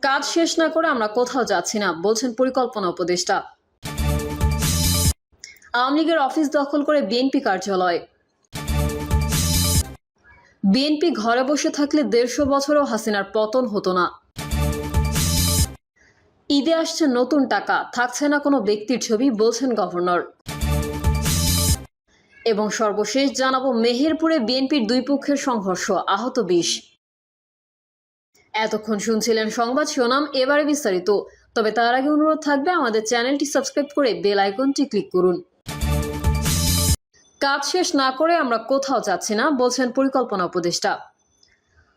কাজ শেষ না করে আমরা কোথাও যাচ্ছি না, বলছেন পরিকল্পনা উপদেষ্টা। আওয়ামী লীগের অফিস দখল করে বিএনপি কার্যালয়। বিএনপি ঘরে বসে থাকলে ১৫০ বছরও হাসিনার পতন হতো না। ঈদে আসছে নতুন টাকা, থাকছে না কোনো ব্যক্তির ছবি, বলছেন গভর্নর। এবং সর্বশেষ জানাবো, মেহেরপুরে বিএনপির দুই পক্ষের সংঘর্ষ, আহত ২০। এতক্ষণ শুনছিলেন সংবাদ শিরোনাম, এবারে বিস্তারিত। তবে তার আগে অনুরোধ থাকবে আমাদের চ্যানেলটি সাবস্ক্রাইব করে বেল আইকনটি ক্লিক করুন। কাজ শেষ না করে আমরা কোথাও যাচ্ছি না, বলছেন পরিকল্পনা উপদেষ্টা।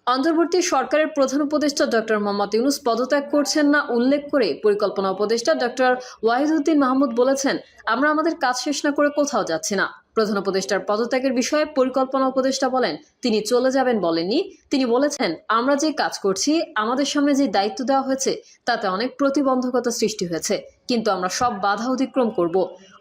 অন্তর্বর্তী সরকারের প্রধান উপদেষ্টা ডক্টর মোহাম্মদ ইউনূস পদত্যাগ করছেন না উল্লেখ করে পরিকল্পনা উপদেষ্টা ডক্টর ওয়াহিদুদ্দিন মাহমুদ বলেছেন, আমরা আমাদের কাজ শেষ না করে কোথাও যাচ্ছি না। প্রধান উপদেষ্টার পদত্যাগের বিষয়ে পরিকল্পনা উপদেষ্টা বলেন, তিনি চলে যাবেন বলেননি। তিনি বলেছেন, আমরা যে কাজ করছি, আমাদের সামনে যে দায়িত্ব দেওয়া হয়েছে তাতে অনেক প্রতিবন্ধকতা সৃষ্টি হয়েছে, কিন্তু আমরা সব বাধা অতিক্রম করব।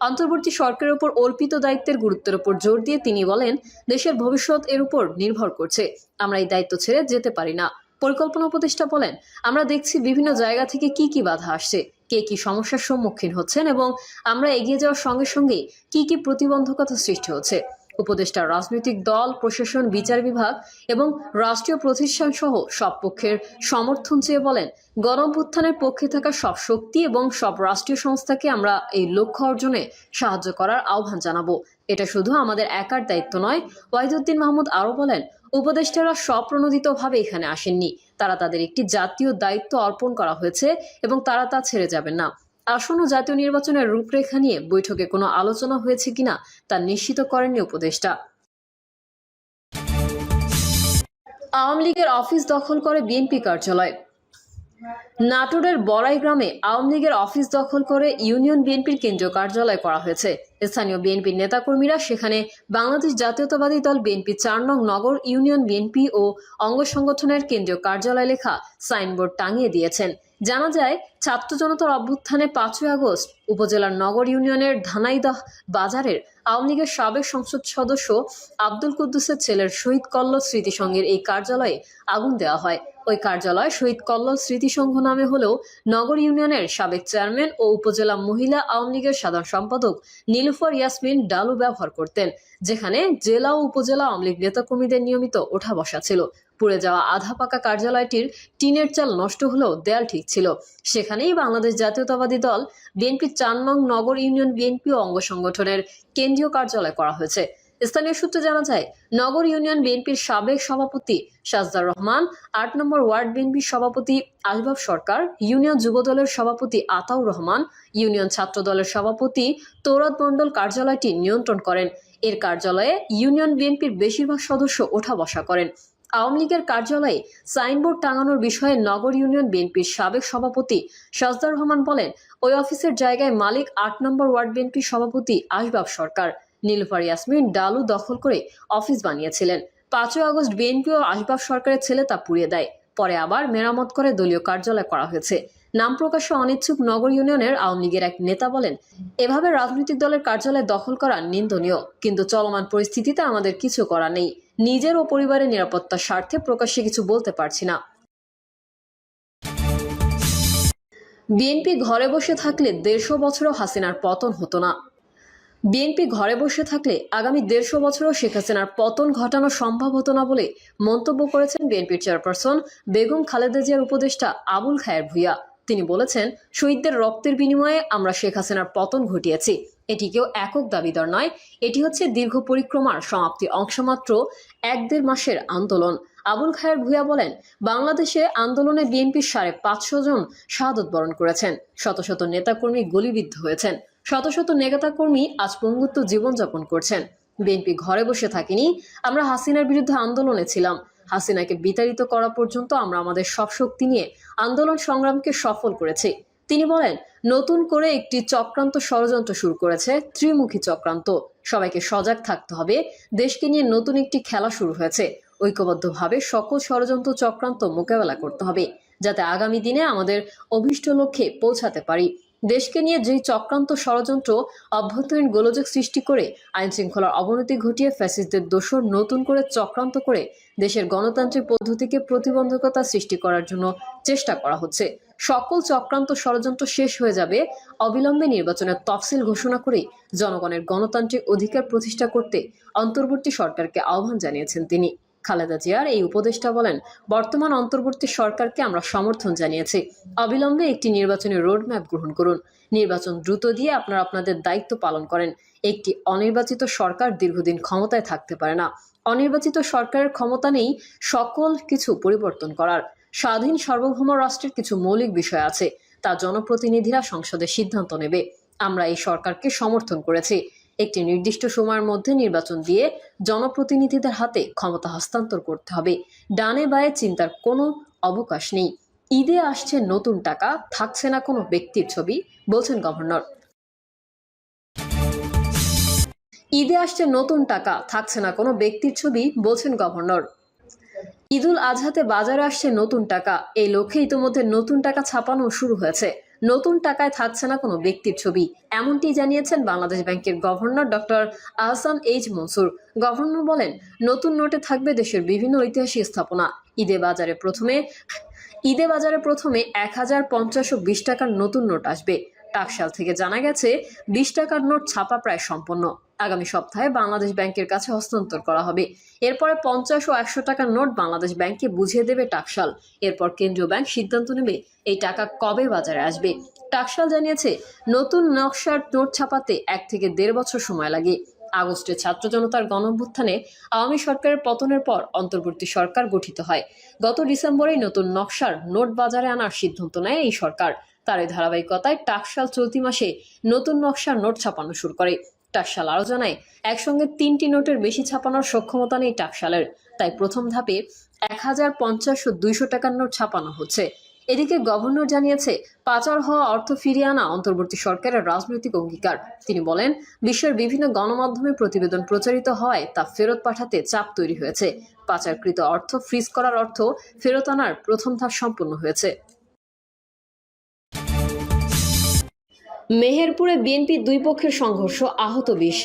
অন্তর্বর্তী সরকারের উপর অর্পিত দায়িত্বের গুরুত্বের উপর জোর দিয়ে তিনি বলেন, দেশের ভবিষ্যৎ এর উপর নির্ভর করছে, আমরা এই দায়িত্ব ছেড়ে যেতে পারি না। পরিকল্পনা উপদেষ্টা বলেন, আমরা দেখছি বিভিন্ন জায়গা থেকে কি কি বাধা আসছে, কে কি সমস্যার সম্মুখীন হচ্ছেন এবং আমরা এগিয়ে যাওয়ার সঙ্গে সঙ্গে কি কি প্রতিবন্ধকতা সৃষ্টি হচ্ছে। উপদেষ্টা রাজনৈতিক দল, প্রশাসন, বিচার বিভাগ এবং রাষ্ট্রীয় প্রতিষ্ঠান সহ সব পক্ষের সমর্থন চেয়ে বলেন, গণঅভ্যুত্থানের পক্ষে থাকা সব শক্তি এবং সব রাষ্ট্রীয় সংস্থাকে আমরা এই লক্ষ্য অর্জনে সাহায্য করার আহ্বান জানাবো। এটা শুধু আমাদের একার দায়িত্ব নয়। ওয়াহিদুদ্দিন মাহমুদ আরও বলেন, উপদেষ্টারা স্বপ্রণোদিতভাবে এখানে আসেননি, তারা তাদের একটি জাতীয় দায়িত্ব অর্পণ করা হয়েছে এবং তারা তা ছেড়ে যাবেন না। আসন্ন জাতীয় নির্বাচনের রূপরেখা নিয়ে বৈঠকে কোনো আলোচনা হয়েছে কিনা তা নিশ্চিত করেননি উপদেষ্টা। আওয়ামী লীগের অফিস দখল করে বিএনপি কার্যালয়। নাটোরের বড়াই গ্রামে আওয়ামী লীগের অফিস দখল করে ইউনিয়ন বিএনপির কেন্দ্রীয় কার্যালয় করা হয়েছে। স্থানীয় বিএনপির নেতাকর্মীরা সেখানে বাংলাদেশ জাতীয়তাবাদী দল বিএনপি ৪ নং নগর ইউনিয়ন বিএনপি ও অঙ্গ সংগঠনের কেন্দ্রীয় কার্যালয় লেখা সাইনবোর্ড টাঙিয়ে দিয়েছেন। জানা যায়, ছাত্র জনতার অভ্যুত্থানে ৫ই আগস্ট উপজেলার নগর ইউনিয়নের ধানাইদহ বাজারের আওয়ামী লীগের সাবেক সংসদ সদস্য আব্দুল কুদ্দুসের ছেলের শহীদ কল্লোল স্মৃতিসংঘের এই কার্যালয়ে আগুন দেওয়া হয়। ওই কার্যালয় শহীদ কল্লোল স্মৃতিসংঘ নামে হলেও নগর ইউনিয়নের সাবেক চেয়ারম্যান ও উপজেলা মহিলা আওয়ামী লীগের সাধারণ সম্পাদক নীলুফার ইয়াসমিন ডালু ব্যবহার করতেন, যেখানে জেলা ও উপজেলা আওয়ামী লীগ নেতাকর্মীদের নিয়মিত ওঠা বসা ছিল। পুড়ে যাওয়া আধা পাকা কার্যালয়টির টিনের চাল নষ্ট হলেও দেয়াল ঠিক ছিল। সেখানেই বাংলাদেশ জাতীয়তাবাদী দল বিএনপি ৪ নং নগর ইউনিয়ন বিএনপি ও অঙ্গ সংগঠনের কেন্দ্রীয় কার্যালয় করা হয়েছে। স্থানীয় সূত্রে জানা যায়, নগর ইউনিয়ন বিএনপির সাবেক সভাপতি সাজদার রহমান, ৮ নম্বর ওয়ার্ড বিএনপির সভাপতি আসবাব সরকার, ইউনিয়ন যুবদলের সভাপতি আতাউর রহমান, ইউনিয়ন ছাত্র দলের সভাপতি তৌরাদ মণ্ডল কার্যালয়টি নিয়ন্ত্রণ করেন। এর কার্যালয়ে ইউনিয়ন বিএনপির বেশিরভাগ সদস্য ওঠা বসা করেন। আওয়ামী লীগের কার্যালয়ে সাইনবোর্ড টাঙানোর বিষয়ে নগর ইউনিয়ন বিএনপির সাবেক সভাপতি সাজদার রহমান বলেন, ওই অফিসের জায়গায় মালিক ৮ নম্বর ওয়ার্ড বিএনপির সভাপতি আসবাব সরকার। নীলুফার ইয়াসমিন ডালু দখল করে অফিস বানিয়েছিলেন। ৫ই আগস্ট বিএনপি ও আসবাব সরকারের ছেলে তা পুড়িয়ে দেয়। পরে আবার মেরামত করে দলীয় কার্যালয় করা হয়েছে। নাম প্রকাশে অনিচ্ছুক নগর ইউনিয়নের আওয়ামী লীগের এক নেতা বলেন, এভাবে রাজনৈতিক দলের কার্যালয় দখল করা নিন্দনীয়, কিন্তু চলমান পরিস্থিতিতে আমাদের কিছু করা নেই। নিজের ও পরিবারের নিরাপত্তার স্বার্থে প্রকাশ্যে কিছু বলতে পারছি না। বিএনপি ঘরে বসে থাকলে ১৫০ বছরও হাসিনার পতন হতো না। বিএনপি ঘরে বসে থাকলে আগামী ১৫০ বছরও শেখ হাসিনার পতন ঘটানো সম্ভব হতো না বলে মন্তব্য করেছেন বিএনপির চেয়ারপারসন বেগম খালেদা জিয়ার উপদেষ্টা আবুল খায়ের ভূঁইয়া। তিনি বলেছেন, শহীদদের রক্তের বিনিময়ে আমরা শেখ হাসিনার পতন ঘটিয়েছি। এটি কেউ একক দাবিদার নয়, এটি হচ্ছে দীর্ঘ পরিক্রমার সমাপ্তি অংশমাত্র ১-১.৫ মাসের আন্দোলন। আবুল খায়ের ভূঁইয়া বলেন, বাংলাদেশে আন্দোলনে বিএনপির ৫৫০ জন শাহাদত বরণ করেছেন, শত শত নেতাকর্মী গুলিবিদ্ধ হয়েছেন, শত শত নেতাকর্মী আজ পঙ্গুত্ব জীবনযাপন করছেন। বিএনপি ঘরে বসে থাকেনি, আমরা হাসিনার বিরুদ্ধে আন্দোলনে ছিলাম। হাসিনাকে বিতাড়িত করা পর্যন্ত আমরা আমাদের সব শক্তি নিয়ে আন্দোলন সংগ্রামকে সফল করেছি। তিনি বলেন, নতুন করে একটি চক্রান্ত ষড়যন্ত্র শুরু করেছে, ত্রিমুখী চক্রান্ত। সবাইকে সজাগ থাকতে হবে। দেশকে নিয়ে নতুন একটি খেলা শুরু হয়েছে। ঐক্যবদ্ধভাবে সকল ষড়যন্ত্র চক্রান্ত মোকাবেলা করতে হবে, যাতে আগামী দিনে আমাদের অভীষ্ট লক্ষ্যে পৌঁছাতে পারি। দেশকে নিয়ে যেই চক্রান্ত ষড়যন্ত্র, অভ্যন্তরীণ গোলযোগ সৃষ্টি করে আইন শৃঙ্খলার অবনতি ঘটিয়ে ফ্যাসিস্টদের দোসর নতুন করে চক্রান্ত করে দেশের গণতান্ত্রিক পদ্ধতিকে প্রতিবন্ধকতা সৃষ্টি করার জন্য চেষ্টা করা হচ্ছে। সকল চক্রান্ত ষড়যন্ত্র শেষ হয়ে যাবে অবিলম্বে নির্বাচনের তফসিল ঘোষণা করে জনগণের গণতান্ত্রিক অধিকার প্রতিষ্ঠা করতে অন্তর্বর্তী সরকারকে আহ্বান জানিয়েছেন তিনি। খালেদা জিয়ার এই উপদেষ্টা বলেন, বর্তমান অন্তর্বর্তী সরকারকে আমরা সমর্থন জানিয়েছি। অবিলম্বে একটি নির্বাচনী রোডম্যাপ গ্রহণ করুন। নির্বাচন দ্রুত দিয়ে আপনারা আপনাদের দায়িত্ব পালন করেন। একটি অনির্বাচিত সরকার দীর্ঘদিন ক্ষমতায় থাকতে পারে না। অনির্বাচিত সরকারের ক্ষমতা নেই সকল কিছু পরিবর্তন করার। স্বাধীন সার্বভৌম রাষ্ট্রের কিছু মৌলিক বিষয় আছে, তা জনপ্রতিনিধিরা সংসদে সিদ্ধান্ত নেবে। আমরা এই সরকারকে সমর্থন করেছি। একটি নির্দিষ্ট সময়ের মধ্যে নির্বাচন দিয়ে জনপ্রতিনিধিদের হাতে ক্ষমতা হস্তান্তর করতে হবে। ডানে বায়ে চিন্তার কোনো অবকাশ নেই। ঈদে আসছে নতুন টাকা, থাকছে না কোনো ব্যক্তির ছবি, বলছেন গভর্নর। ঈদে আসছে নতুন টাকা, থাকছে না কোনো ব্যক্তির ছবি, বলছেন গভর্নর। ঈদুল আজহাতে বাজারে আসছে নতুন টাকা। এই লক্ষ্যে ইতিমধ্যে নতুন টাকা ছাপানো শুরু হয়েছে। নতুন টাকায় থাকছে না কোনো ব্যক্তির ছবি, এমনটি জানিয়েছেন বাংলাদেশ ব্যাংকের governor doctor Ahsan H Mansur. Governor বলেন, নতুন নোটে থাকবে দেশের বিভিন্ন ঐতিহাসিক স্থাপনা। ঈদে বাজারে প্রথমে 1050 ও 20 টাকার নতুন নোট আসবে। টাকশাল থেকে জানা গেছে 20 টাকার নোট ছাপা প্রায় সম্পন্ন। আগামী সপ্তাহে বাংলাদেশ ব্যাংকের কাছে হস্তান্তর করা হবে। এরপরে 50 ও 100 টাকার নোট বাংলাদেশ ব্যাংকে বুঝিয়ে দেবে টাকশাল। এরপর কেন্দ্রীয় ব্যাংক সিদ্ধান্ত নেবে এই টাকা কবে বাজারে আসবে। টাকশাল জানিয়েছে, নতুন নকশার নোট ছাপাতে 1 থেকে 1.5 বছর সময় লাগে। আগস্টে ছাত্র জনতার গণঅভ্যুত্থানে আওয়ামী সরকারের পতনের পর অন্তর্বর্তী সরকার গঠিত হয়। গত ডিসেম্বরেই নতুন নকশার নোট বাজারে আনার সিদ্ধান্ত নেয় এই সরকার। তার এই ধারাবাহিকতায় টাকশাল চলতি মাসে নতুন নকশার নোট ছাপানো শুরু করে। টাকশাল আরও জানায়, একসঙ্গে 3টি নোটের বেশি ছাপানোর সক্ষমতা নেই টাকশালের। তাই প্রথম ধাপে 1050 ও 200 টাকার নোট ছাপানো হচ্ছে। এদিকে গভর্নর জানিয়েছে, পাচার হওয়া অর্থ ফিরিয়ে আনা অন্তর্বর্তী সরকারের রাজনৈতিক অঙ্গীকার। তিনি বলেন, বিশ্বের বিভিন্ন গণমাধ্যমে প্রতিবেদন প্রচারিত হওয়ায় তা ফেরত পাঠাতে চাপ তৈরি হয়েছে। পাচারকৃত অর্থ ফ্রিজ করার অর্থ ফেরত আনার প্রথম ধাপ সম্পন্ন হয়েছে। মেহেরপুরে বিএনপি দুই পক্ষের সংঘর্ষ, আহত 20।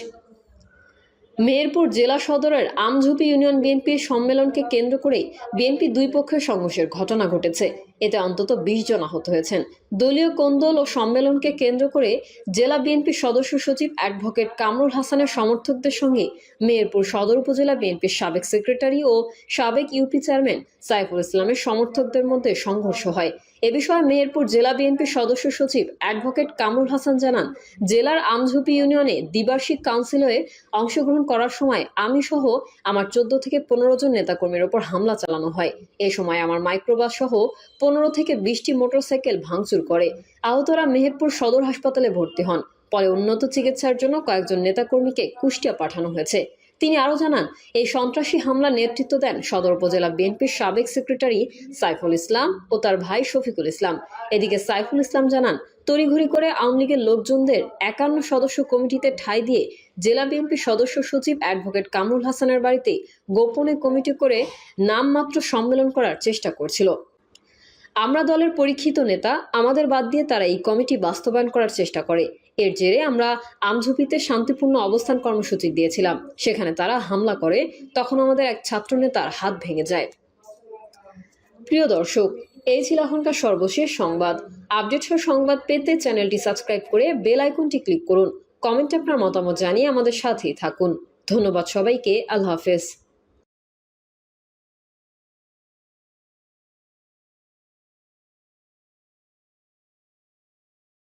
মেহেরপুর জেলা সদরের আমঝুপি ইউনিয়ন বিএনপির সম্মেলনকে কেন্দ্র করে বিএনপি দুই পক্ষের সংঘর্ষের ঘটনা ঘটেছে। এতে অন্তত 20 জন আহত হয়েছেন। দলীয় কোন্দল ও সম্মেলনকে কেন্দ্র করে জেলা বিএনপির সদস্য সচিব অ্যাডভোকেট কামরুল হাসানের সমর্থকদের সঙ্গে মেহেরপুর সদর উপজেলা বিএনপির সাবেক সেক্রেটারি ও সাবেক ইউপি চেয়ারম্যান সাইফুল ইসলামের সমর্থকদের মধ্যে সংঘর্ষ হয়। এ বিষয়ে মেহেরপুর জেলা বিএনপির সদস্য সচিব অ্যাডভোকেট কামরুল হাসান জানান, জেলার আমঝুপি ইউনিয়নে দ্বিবার্ষিক কাউন্সিলে অংশগ্রহণ করার সময় আমি সহ আমার 14 থেকে 15 জন নেতাকর্মীর ওপর হামলা চালানো হয়। এ সময় আমার মাইক্রোবাস সহ 15 থেকে 20টি মোটরসাইকেল ভাঙচুর করে। আহতরা মেহেরপুর সদর হাসপাতালে ভর্তি হন। পরে উন্নত চিকিৎসার জন্য কয়েকজন নেতাকর্মীকে কুষ্টিয়া পাঠানো হয়েছে। তিনি আরও জানান, এই সন্ত্রাসী হামলার নেতৃত্ব দেন সদর উপজেলা বিএনপির সাবেক সেক্রেটারি সাইফুল ইসলাম ও তার ভাই শফিকুল ইসলাম। এদিকে সাইফুল ইসলাম জানান, তড়িঘড়ি করে আওয়ামী লীগের লোকজনদের 51 সদস্য কমিটিতে ঠাঁই দিয়ে জেলা বিএনপির সদস্য সচিব অ্যাডভোকেট কামরুল হাসানের বাড়িতে গোপনে কমিটি করে নামমাত্র সম্মেলন করার চেষ্টা করছিল। আমরা দলের পরীক্ষিত নেতা, আমাদের বাদ দিয়ে তারা এই কমিটি বাস্তবায়ন করার চেষ্টা করে। এর জেরে আমরা আমঝুপিতে শান্তিপূর্ণ অবস্থান কর্মসূচি দিয়েছিলাম। সেখানে তারা হামলা করে, তখন আমাদের এক ছাত্রনেতার হাত ভেঙে যায়। প্রিয় দর্শক, এই ছিল এখনকার সর্বশেষ সংবাদ। আপডেট সহ সংবাদ পেতে চ্যানেলটি সাবস্ক্রাইব করে বেল আইকনটি ক্লিক করুন। কমেন্টে আপনার মতামত জানিয়ে আমাদের সাথেই থাকুন। ধন্যবাদ সবাইকে। আল্লাহ হাফেজ।